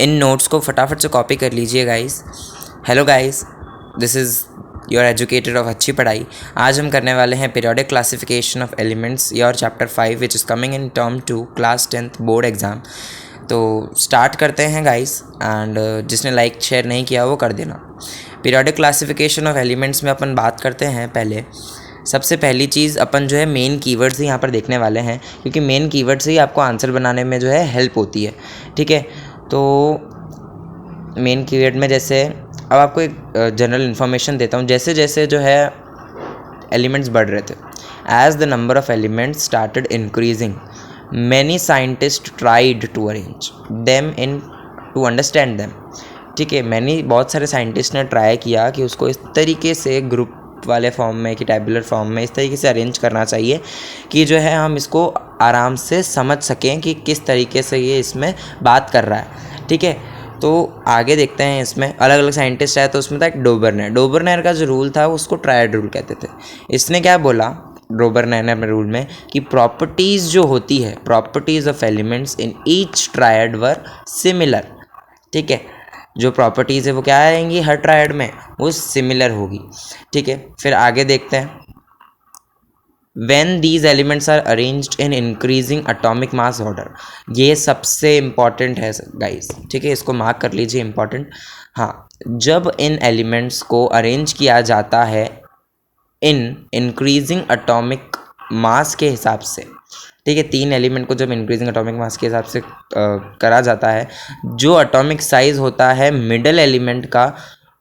इन notes को फटाफट से कॉपी कर लीजिए guys. Hello guys, this is your educator of अच्छी पढ़ाई। आज हम करने वाले हैं periodic classification of elements, your chapter 5 which is coming in term 2 class 10th board exam. तो स्टार्ट करते हैं गाइस, एंड जिसने लाइक शेयर नहीं किया वो कर देना। पीरियोडिक क्लासिफिकेशन ऑफ एलिमेंट्स में अपन बात करते हैं। पहले सबसे पहली चीज़ अपन जो है मेन कीवर्ड्स ही यहाँ पर देखने वाले हैं, क्योंकि मेन कीवर्ड से ही आपको आंसर बनाने में जो है हेल्प होती है। ठीक है, तो मेन कीवर्ड में जैसे अब आपको एक जनरल इन्फॉर्मेशन देता हूँ। जैसे जैसे जो है एलिमेंट्स बढ़ रहे थे, as the number of elements started increasing, many scientist tried to arrange them in to understand them. ठीक है, बहुत सारे साइंटिस्ट ने ट्राई किया कि उसको इस तरीके से ग्रुप वाले फॉर्म में कि टैबुलर फॉर्म में इस तरीके से अरेंज करना चाहिए कि जो है हम इसको आराम से समझ सकें कि किस तरीके से ये इसमें बात कर रहा है। ठीक है, तो आगे देखते हैं। इसमें अलग अलग साइंटिस्ट आए, तो उसमें था एक डोबरनेर का जो रूल था उसको ट्रायड रूल कहते थे। इसने क्या बोला डोबरनेर में रूल में कि प्रॉपर्टीज़ जो होती है, properties of elements in each triad were similar. ठीक है, जो प्रॉपर्टीज़ है वो क्या आएंगी हर ट्रायड में, वो सिमिलर होगी। ठीक है, फिर आगे देखते हैं। When these elements are arranged in increasing atomic mass order, ये सबसे इम्पॉर्टेंट है गाइस। ठीक है, इसको मार्क कर लीजिए, इम्पॉर्टेंट। हाँ, जब इन एलिमेंट्स को अरेंज किया जाता है इन इंक्रीजिंग एटॉमिक मास के हिसाब से। ठीक है, 3 एलिमेंट को जब इंक्रीजिंग एटॉमिक मास के हिसाब से करा जाता है, जो एटॉमिक साइज होता है मिडल एलिमेंट का,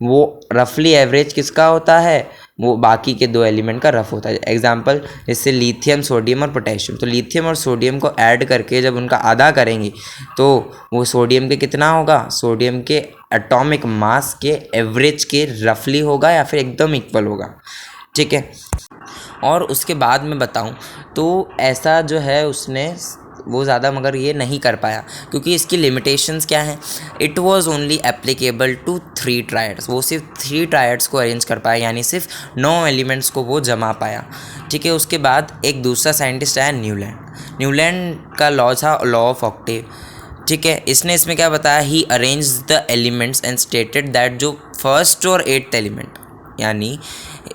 वो रफली एवरेज किसका होता है, वो बाकी के 2 एलिमेंट का रफ होता है। एग्जाम्पल जैसे लिथियम, सोडियम और पोटेशियम, तो लिथियम और सोडियम को ऐड करके जब उनका आधा करेंगे तो वो सोडियम के कितना होगा, सोडियम के एटॉमिक मास के एवरेज के रफली होगा या फिर एकदम इक्वल होगा। ठीक है, और उसके बाद मैं बताऊं तो ऐसा जो है उसने वो ज़्यादा मगर ये नहीं कर पाया, क्योंकि इसकी लिमिटेशंस क्या हैं। It was only applicable to 3 triads, वो सिर्फ 3 ट्रायड्स को अरेंज कर पाया, यानी सिर्फ 9 एलिमेंट्स को वो जमा पाया। ठीक है, उसके बाद एक दूसरा साइंटिस्ट आया न्यूलैंड का लॉ था लॉ ऑफ ऑक्टेव। ठीक है, इसने इसमें क्या बताया, he arrange the elements and stated that जो फर्स्ट और 8th एलिमेंट, यानी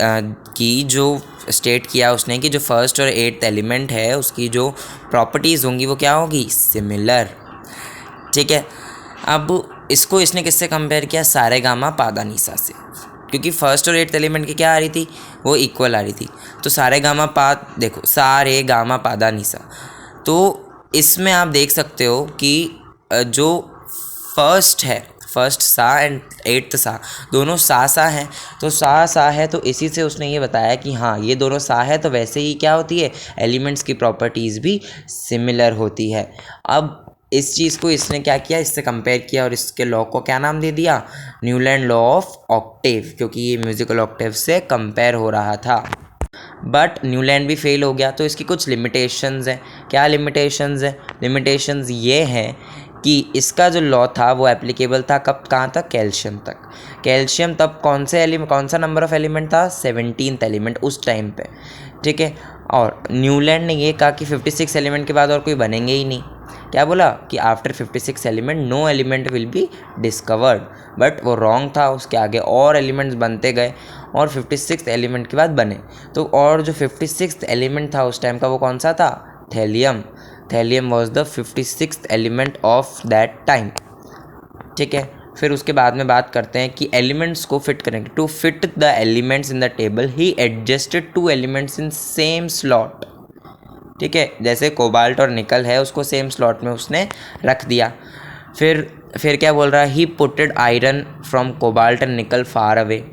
कि जो स्टेट किया उसने कि जो फर्स्ट और 8th एलिमेंट है उसकी जो प्रॉपर्टीज़ होंगी वो क्या होगी, सिमिलर। ठीक है, अब इसको इसने किससे कंपेयर किया, सारेगामा पादानीसा से, क्योंकि फर्स्ट और 8th एलिमेंट की क्या आ रही थी, वो इक्वल आ रही थी। तो सारेगामा पाद देखो, सारेगामा पादानीसा, तो इसमें आप देख सकते हो कि जो फर्स्ट है, फर्स्ट सा एंड 8th सा, दोनों सा हैं। तो सा है, तो इसी से उसने ये बताया कि हाँ ये दोनों सा है, तो वैसे ही क्या होती है, एलिमेंट्स की प्रॉपर्टीज़ भी सिमिलर होती है। अब इस चीज़ को इसने क्या किया, इससे कंपेयर किया और इसके लॉ को क्या नाम दे दिया, न्यूलैंड लॉ ऑफ ऑक्टेव, क्योंकि ये म्यूजिकल ऑक्टेव से कंपेयर हो रहा था। बट न्यूलैंड भी फेल हो गया, तो इसकी कुछ लिमिटेशंस हैं। क्या लिमिटेशंस हैं, लिमिटेशंस ये हैं कि इसका जो लॉ था वो एप्लीकेबल था कब, कहाँ तक, कैल्शियम तक। कैल्शियम तब कौन सा नंबर ऑफ एलिमेंट था, 17th एलिमेंट उस टाइम पे। ठीक है, और न्यूलैंड ने ये कहा कि 56 एलिमेंट के बाद और कोई बनेंगे ही नहीं। क्या बोला कि after 56 element no element will be discovered, but वो रॉन्ग था। उसके आगे और एलिमेंट्स बनते गए और 56th एलिमेंट के बाद बने। तो और जो 56th एलिमेंट था उस टाइम का वो कौन सा था, thallium was the 56th element of that time. ठीक है, फिर उसके बाद में बात करते हैं कि एलिमेंट्स को फिट करेंगे। To fit the elements in the table ही adjusted 2 elements in same slot. ठीक है, जैसे कोबाल्ट और निकल है उसको सेम स्लॉट में उसने रख दिया। फिर क्या बोल रहा है, he putted iron from cobalt and nickel far away.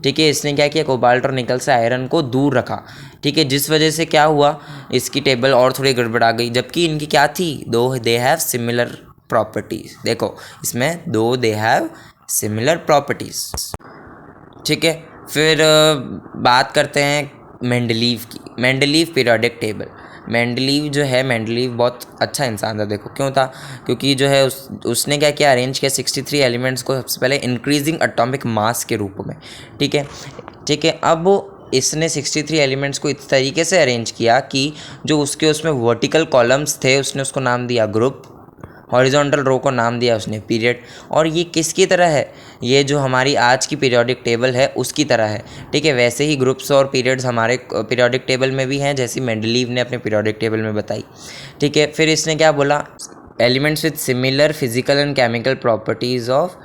ठीक है, इसने क्या किया, कोबाल्ट और निकल से आयरन को दूर रखा। ठीक है, जिस वजह से क्या हुआ, इसकी टेबल और थोड़ी गड़बड़ा गई, जबकि इनकी क्या थी, दे हैव सिमिलर प्रॉपर्टीज। देखो इसमें दे हैव सिमिलर प्रॉपर्टीज। ठीक है, फिर बात करते हैं मेंडलीव की, मेंडलीव पीरियोडिक टेबल। मेंडलीव बहुत अच्छा इंसान था। देखो क्यों था, क्योंकि जो है उसने क्या किया, अरेंज किया 63 एलिमेंट्स को सबसे पहले इंक्रीजिंग एटॉमिक मास के रूप में। ठीक है, अब इसने 63 एलिमेंट्स को इस तरीके से अरेंज किया कि जो उसमें वर्टिकल कॉलम्स थे उसने उसको नाम दिया ग्रुप, हॉरिजॉन्टल रो को नाम दिया उसने पीरियड। और ये किसकी तरह है, ये जो हमारी आज की पीरियोडिक टेबल है उसकी तरह है, ठीक है। वैसे ही ग्रुप्स और पीरियड्स हमारे पीरियोडिक टेबल में भी हैं, जैसी मेंडलीव ने अपने पीरियोडिक टेबल में बताई, ठीक है। फिर इसने क्या बोला, elements with similar physical and chemical properties of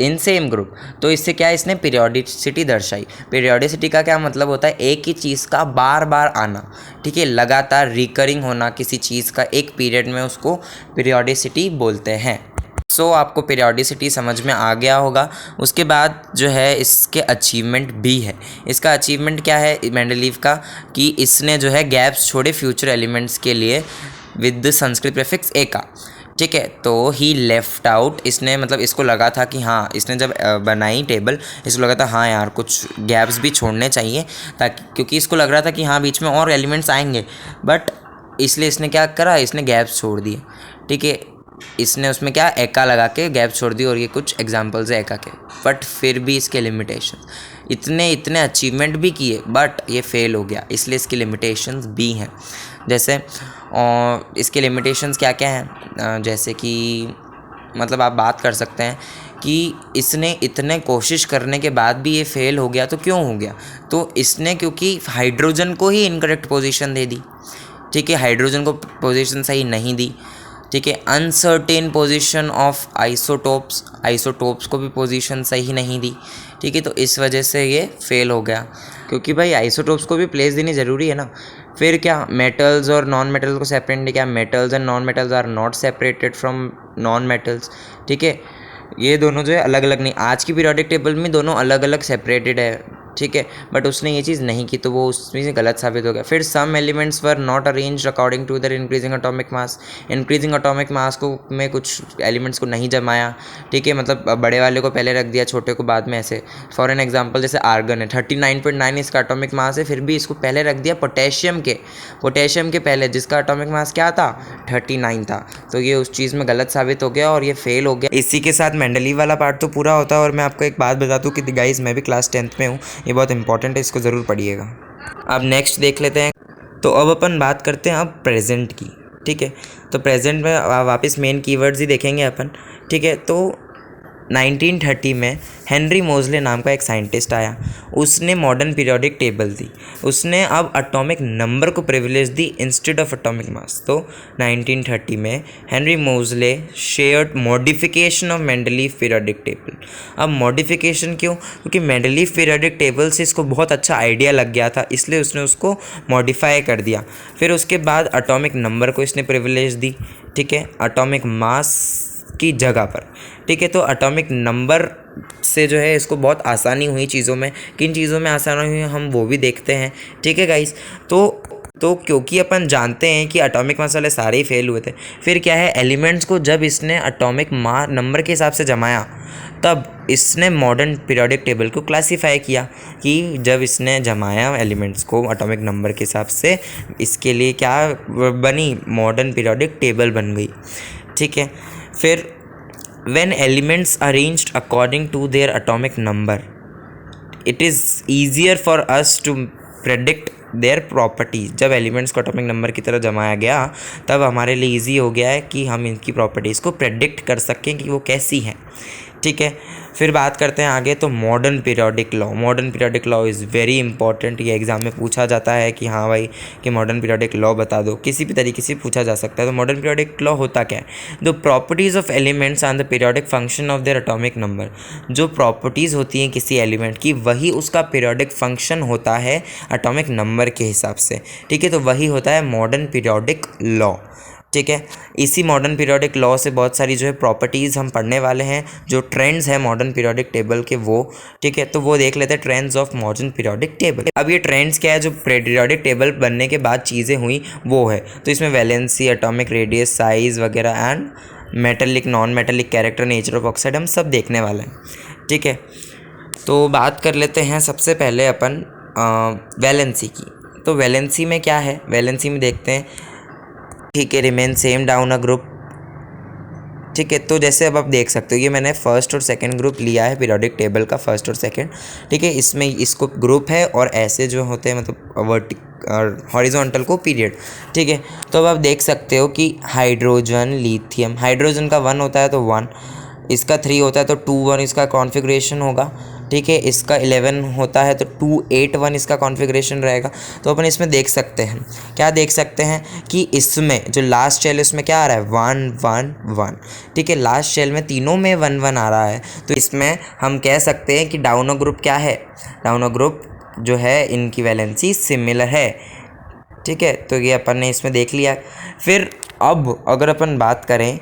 in same group. तो इससे क्या है, इसने पीरियोडिसिटी दर्शाई। पीरियोडिसिटी का क्या मतलब होता है, एक ही चीज़ का बार बार आना, ठीक है, लगातार रिकरिंग होना किसी चीज़ का एक पीरियड में, उसको पीरियोडिसिटी बोलते हैं। सो आपको पीरियोडिसिटी समझ में आ गया होगा। उसके बाद जो है इसके अचीवमेंट भी है। इसका अचीवमेंट क्या है मेंडलीव का, कि इसने जो है गैप्स छोड़े फ्यूचर एलिमेंट्स के लिए विद संस्कृत प्रीफिक्स एका, ठीक है। तो ही लेफ्ट आउट, इसने मतलब इसको लगा था कि हाँ, इसने जब बनाई टेबल, इसको लगा था हाँ यार कुछ गैप्स भी छोड़ने चाहिए, ताकि क्योंकि इसको लग रहा था कि हाँ बीच में और एलिमेंट्स आएंगे, बट इसलिए इसने क्या करा, इसने गैप्स छोड़ दिए, ठीक है। इसने उसमें क्या एका लगा के गैप छोड़ दी, और ये कुछ एग्जांपल्स है एका के। बट फिर भी इसके लिमिटेशन, इतने अचीवमेंट भी किए बट ये फेल हो गया, इसलिए इसकी लिमिटेशंस भी हैं। जैसे इसके लिमिटेशंस क्या क्या हैं, जैसे कि मतलब आप बात कर सकते हैं कि इसने इतने कोशिश करने के बाद भी ये फेल हो गया, तो क्यों हो गया, तो इसने क्योंकि हाइड्रोजन को ही इनकरेक्ट पोजीशन दे दी, ठीक है, हाइड्रोजन को पोजीशन सही नहीं दी, ठीक है। अनसर्टेन पोजीशन ऑफ आइसोटोप्स को भी पोजीशन सही नहीं दी, ठीक है। तो इस वजह से ये फेल हो गया, क्योंकि भाई आइसोटोप्स को भी प्लेस देनी ज़रूरी है ना। फिर क्या, मेटल्स और नॉन मेटल्स को सेपरेट नहीं किया, metals and non metals are not separated from non metals, ठीक है। ये दोनों जो है अलग अलग नहीं, आज की पीरियोडिक टेबल में दोनों अलग अलग सेपरेटेड है, ठीक है। बट उसने ये चीज़ नहीं की, तो वो उसमें से गलत साबित हो गया। फिर some elements were not arranged according to their increasing atomic mass, increasing atomic mass को में कुछ एलिमेंट्स को नहीं जमाया, ठीक है, मतलब बड़े वाले को पहले रख दिया, छोटे को बाद में, ऐसे। फॉर एन एग्जांपल जैसे आर्गन है, 39.9 इसका एटॉमिक मास है, फिर भी इसको पहले रख दिया पोटेशियम के पहले, जिसका एटॉमिक मास क्या था, 39 था। तो ये उस चीज़ में गलत साबित हो गया और ये फेल हो गया। इसी के साथ मेंडलीव वाला पार्ट तो पूरा होता है। और मैं आपको एक बात बता दूँ कि गाइस, मैं भी क्लास 10th में हूँ, ये बहुत इंपॉर्टेंट है, इसको ज़रूर पढ़िएगा। अब नेक्स्ट देख लेते हैं। तो अब अपन बात करते हैं अब प्रेजेंट की, ठीक है। तो प्रेजेंट में वापस मेन कीवर्ड्स ही देखेंगे अपन, ठीक है। तो 1930 में हेनरी मोज़ले नाम का एक साइंटिस्ट आया, उसने मॉडर्न पीरियोडिक टेबल दी। उसने अब एटॉमिक नंबर को प्रिविलेज दी इंस्टेड ऑफ एटॉमिक मास। तो 1930 में Henry Moseley shared modification of Mendeleev periodic table. अब मॉडिफिकेशन क्यों, क्योंकि मेंडलीव पीरियोडिक टेबल से इसको बहुत अच्छा आइडिया लग गया था, इसलिए उसने उसको मॉडिफाई कर दिया। फिर उसके बाद एटॉमिक नंबर को इसने प्रिविलेज दी, ठीक है, एटॉमिक मास की जगह पर, ठीक है। तो एटॉमिक नंबर से जो है इसको बहुत आसानी हुई चीज़ों में। किन चीज़ों में आसानी हुई हम वो भी देखते हैं, ठीक है गाइस। तो क्योंकि अपन जानते हैं कि एटॉमिक मास वाले सारे ही फेल हुए थे, फिर क्या है, एलिमेंट्स को जब इसने एटॉमिक नंबर के हिसाब से जमाया, तब इसने मॉडर्न पीरियोडिक टेबल को क्लासीफाई किया, कि जब इसने जमाया एलिमेंट्स को एटॉमिक नंबर के हिसाब से, इसके लिए क्या बनी, मॉडर्न पीरियोडिक टेबल बन गई, ठीक है। फिर when elements arranged according to their atomic number, it is easier for us to predict their properties। जब एलिमेंट्स को एटॉमिक नंबर की तरह जमाया गया, तब हमारे लिए ईजी हो गया है कि हम इनकी प्रॉपर्टीज़ को प्रेडिक्ट कर सकें कि वो कैसी हैं, ठीक है। फिर बात करते हैं आगे। तो modern periodic law is very important. ये एग्जाम में पूछा जाता है कि हाँ भाई, कि मॉडर्न पीरियोडिक लॉ बता दो, किसी भी तरीके से पूछा जा सकता है। तो मॉडर्न पीरियोडिक लॉ होता क्या है, the properties of elements and the periodic function of their atomic number. जो प्रॉपर्टीज़ होती हैं किसी एलिमेंट की, वही उसका पीरियोडिक फंक्शन होता है एटॉमिक नंबर के हिसाब से, ठीक है। तो वही होता है मॉडर्न पीरियोडिक लॉ, ठीक है। इसी मॉडर्न पीरियोडिक लॉ से बहुत सारी जो है प्रॉपर्टीज़ हम पढ़ने वाले हैं, जो ट्रेंड्स हैं मॉडर्न पीरियोडिक टेबल के, वो, ठीक है। तो वो देख लेते हैं, trends of modern periodic table. अब ये ट्रेंड्स क्या है, जो पीरियोडिक टेबल बनने के बाद चीज़ें हुई वो है। तो इसमें वैलेंसी, एटॉमिक रेडियस, साइज़ वगैरह and metallic, non metallic character, nature of oxide, हम सब देखने वाले हैं, ठीक है। तो बात कर लेते हैं सबसे पहले अपन वैलेंसी की। तो वैलेंसी में क्या है, वैलेंसी में देखते हैं, ठीक है, remain same down a group, ठीक है। तो जैसे अब आप देख सकते हो ये मैंने फर्स्ट और सेकंड ग्रुप लिया है पीरियोडिक टेबल का, फर्स्ट और सेकंड, ठीक है। इसमें इसको ग्रुप है और ऐसे जो होते हैं मतलब और हॉरिजॉन्टल को पीरियड, ठीक है। तो अब आप देख सकते हो कि हाइड्रोजन, लिथियम, हाइड्रोजन का 1 होता है तो 1, इसका 3 होता है तो 2 1 इसका कॉन्फ़िगरेशन होगा, ठीक है। इसका 11 होता है तो 2 8 1 इसका कॉन्फ़िगरेशन रहेगा। तो अपन इसमें देख सकते हैं, क्या देख सकते हैं कि इसमें जो लास्ट शेल उसमें क्या आ रहा है 1 1 1, ठीक है। लास्ट शेल में तीनों में 1 1 आ रहा है, तो इसमें हम कह सकते हैं कि डाउनो ग्रुप क्या है, डाउनो ग्रुप जो है इनकी वैलेंसी सिमिलर है, ठीक है। तो ये अपन ने इसमें देख लिया। फिर अब अगर अपन बात करें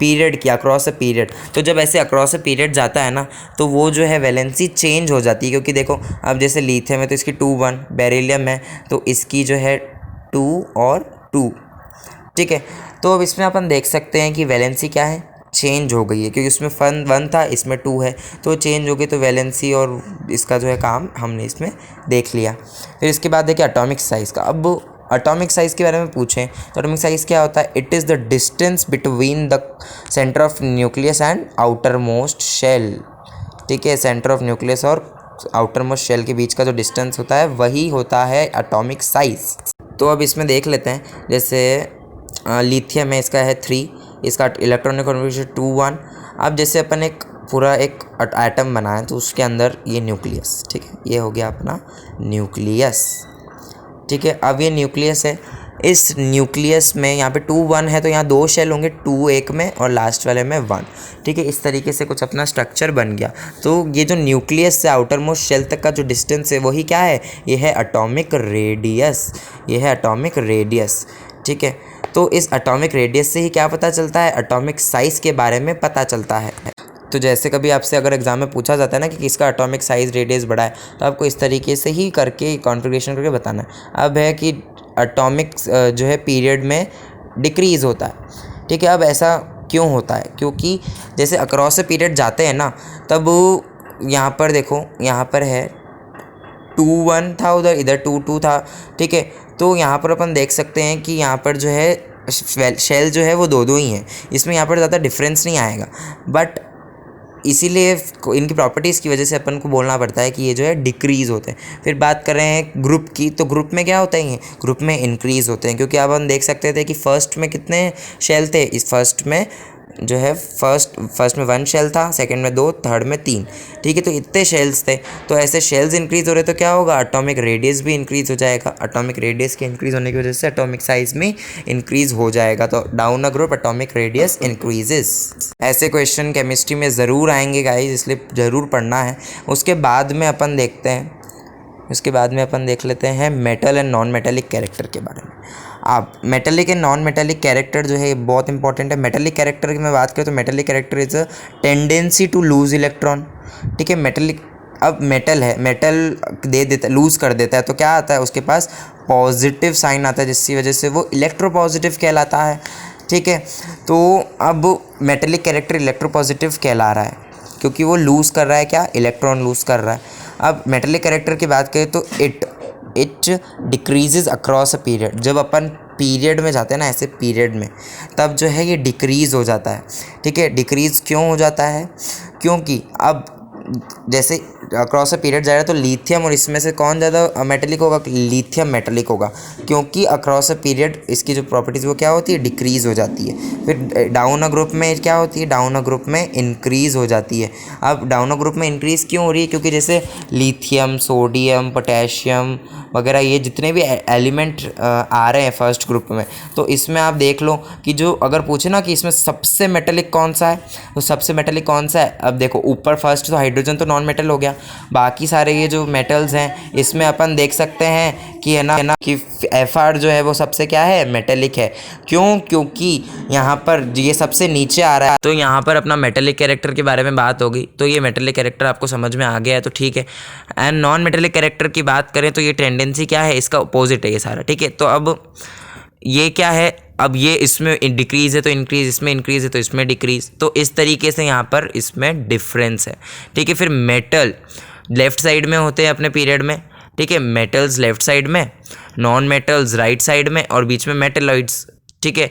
पीरियड की, अक्रॉस अ पीरियड, तो जब ऐसे अक्रॉस अ पीरियड जाता है ना तो वो जो है वैलेंसी चेंज हो जाती है, क्योंकि देखो अब जैसे लिथियम है तो इसकी 2 1, बेरिलियम है तो इसकी जो है 2 और 2, ठीक है। तो अब इसमें अपन देख सकते हैं कि वैलेंसी क्या है, चेंज हो गई है, क्योंकि उसमें 1 था इसमें 2 है तो चेंज हो गई, तो वैलेंसी और इसका जो है काम हमने इसमें देख लिया। फिर इसके बाद देखिए एटॉमिक साइज़ का। अब एटॉमिक साइज़ के बारे में पूछें तो एटॉमिक साइज़ क्या होता है, it is the distance between the centre of nucleus and outer most shell, ठीक है। सेंटर ऑफ न्यूक्लियस और आउटर मोस्ट शेल के बीच का जो डिस्टेंस होता है वही होता है एटॉमिक साइज़। तो अब इसमें देख लेते हैं, जैसे लिथियम है इसका है 3, इसका इलेक्ट्रॉनिक कॉन्फ़िगरेशन 2 1। अब जैसे अपन एक पूरा एक एटम बनाए तो उसके अंदर ये न्यूक्लियस, ठीक है, ये हो गया अपना न्यूक्लियस, ठीक है। अब ये न्यूक्लियस है, इस न्यूक्लियस में यहाँ पे 2 1 है तो यहाँ 2 शेल होंगे, 2 एक में और लास्ट वाले में 1, ठीक है। इस तरीके से कुछ अपना स्ट्रक्चर बन गया। तो ये जो न्यूक्लियस से आउटर मोस्ट शेल तक का जो डिस्टेंस है वही क्या है, ये है एटॉमिक रेडियस, ये है एटॉमिक रेडियस, ठीक है। तो इस एटॉमिक रेडियस से ही क्या पता चलता है, एटॉमिक साइज़ के बारे में पता चलता है। तो जैसे कभी आपसे अगर एग्जाम में पूछा जाता है ना कि किसका एटॉमिक साइज़ रेडियस बड़ा है, तो आपको इस तरीके से ही करके कॉन्फ़िगरेशन करके बताना है। अब है कि एटॉमिक जो है पीरियड में डिक्रीज़ होता है, ठीक है। अब ऐसा क्यों होता है, क्योंकि जैसे अक्रॉस से पीरियड जाते हैं ना तब यहाँ पर देखो, यहाँ पर है 2 1 था, उधर इधर 2 2 था, ठीक है। तो यहाँ पर अपन देख सकते हैं कि यहाँ पर जो है शेल जो है वो 2 2 ही हैं, इसमें यहाँ पर ज़्यादा डिफरेंस नहीं आएगा, बट इसीलिए इनकी प्रॉपर्टीज़ की वजह से अपन को बोलना पड़ता है कि ये जो है डिक्रीज़ होते हैं। फिर बात कर रहे हैं ग्रुप की, तो ग्रुप में क्या होता है, ये ग्रुप में इंक्रीज़ होते हैं, क्योंकि अब हम देख सकते थे कि फर्स्ट में कितने शेल थे, इस फर्स्ट में जो है फर्स्ट में 1 शेल था, सेकंड में 2, थर्ड में 3, ठीक है। तो इतने शेल्स थे, तो ऐसे शेल्स इंक्रीज़ हो रहे तो क्या होगा, एटॉमिक रेडियस भी इंक्रीज़ हो जाएगा। एटॉमिक रेडियस के इंक्रीज़ होने की वजह से एटॉमिक साइज़ में इंक्रीज़ हो जाएगा, तो down a group atomic radius increases. ऐसे क्वेश्चन केमिस्ट्री में ज़रूर आएंगे गाइज, इसलिए ज़रूर पढ़ना है। उसके बाद में अपन देखते हैं, उसके बाद में अपन देख लेते हैं metal and non metallic character के बारे में। आप metallic and non metallic character जो है बहुत इंपॉर्टेंट है। मेटेलिक कैरेक्टर की मैं बात करूँ तो metallic character is a tendency to lose electron, ठीक है। मेटेलिक, अब मेटल है, मेटल दे देता, लूज़ कर देता है तो क्या आता है उसके पास पॉजिटिव साइन आता है, जिसकी वजह से वो इलेक्ट्रोपॉजिटिव कहलाता है, ठीक है। तो अब मेटेलिक कैरेक्टर इलेक्ट्रोपॉजिटिव कहला रहा है क्योंकि वो लूज़ कर रहा है, क्या, इलेक्ट्रॉन लूज़ कर रहा है। अब मेटेलिक कैरेक्टर की बात करें तो it decreases across a period. जब अपन पीरियड में जाते हैं ना, ऐसे पीरियड में, तब जो है ये डिक्रीज़ हो जाता है, ठीक है। डिक्रीज़ क्यों हो जाता है, क्योंकि अब जैसे अक्रॉस अ पीरियड जाएगा तो लिथियम और इसमें से कौन ज़्यादा मेटेलिक होगा, लिथियम मेटेलिक होगा, क्योंकि अक्रॉस अ पीरियड इसकी जो प्रॉपर्टीज़ वो क्या होती है, डिक्रीज़ हो जाती है। फिर डाउन अ ग्रुप में क्या होती है, डाउन अ ग्रुप में इंक्रीज़ हो जाती है। अब डाउन अ ग्रुप में इंक्रीज़ क्यों हो रही है, क्योंकि जैसे लिथियम, सोडियम, पोटेशियम वगैरह ये जितने भी एलिमेंट आ रहे हैं फर्स्ट ग्रुप में, तो इसमें आप देख लो कि जो अगर पूछे ना कि इसमें सबसे मेटेलिक कौन सा है, तो सबसे मेटेलिक कौन सा है, अब देखो ऊपर फर्स्ट तो हाइड्रोजन तो नॉन मेटल हो गया, बाकी सारे ये जो मेटल्स हैं इसमें अपन देख सकते हैं कि है ना कि Fr जो है वो सबसे क्या है, मेटेलिक है। क्यों, क्योंकि यहाँ पर ये सबसे नीचे आ रहा है। तो यहाँ पर अपना मेटेलिक कैरेक्टर के बारे में बात होगी, तो ये मेटेलिक कैरेक्टर आपको समझ में आ गया है तो ठीक है। एंड नॉन मेटेलिक कैरेक्टर की बात करें तो ये टेंडेंसी क्या है, इसका अपोजिट है ये सारा, ठीक है। तो अब ये क्या है, अब ये इसमें डिक्रीज़ है तो इंक्रीज़, इसमें इंक्रीज़ है तो इसमें डिक्रीज़, तो इस तरीके से यहाँ पर इसमें डिफरेंस है, ठीक है। फिर मेटल लेफ़्ट साइड में होते हैं अपने पीरियड में, ठीक है। मेटल्स लेफ़्ट साइड में, नॉन मेटल्स राइट साइड में और बीच में मेटेलॉइड्स, ठीक है।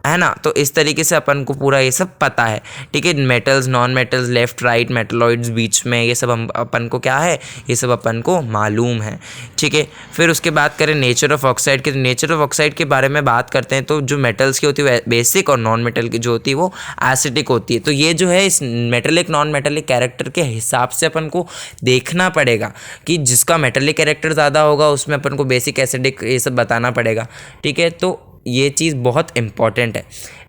है ना। तो इस तरीके से अपन को पूरा ये सब पता है, ठीक है। Metals, non metals, left right, metalloids बीच में, ये सब हम अपन को क्या है, ये सब अपन को मालूम है, ठीक है। फिर उसके बात करें नेचर ऑफ ऑक्साइड के, तो नेचर ऑफ ऑक्साइड के बारे में बात करते हैं तो जो मेटल्स की होती है बेसिक और नॉन मेटल की जो होती है वो एसिडिक होती है। तो ये जो है इस मेटेलिक नॉन मेटेलिक कैरेक्टर के हिसाब से अपन को देखना पड़ेगा कि जिसका मेटेलिक कैरेक्टर ज़्यादा होगा उसमें अपन को बेसिक एसिडिक ये सब बताना पड़ेगा, ठीक है। तो ये चीज़ बहुत इंपॉर्टेंट है,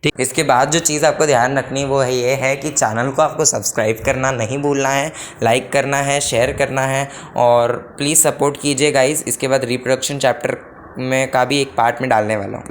ठीक। इसके बाद जो चीज़ आपको ध्यान रखनी वो है ये है कि चैनल को आपको सब्सक्राइब करना नहीं भूलना है, लाइक करना है, शेयर करना है और प्लीज़ सपोर्ट कीजिए गाइस। इसके बाद रिप्रोडक्शन चैप्टर में का भी एक पार्ट में डालने वाला हूँ।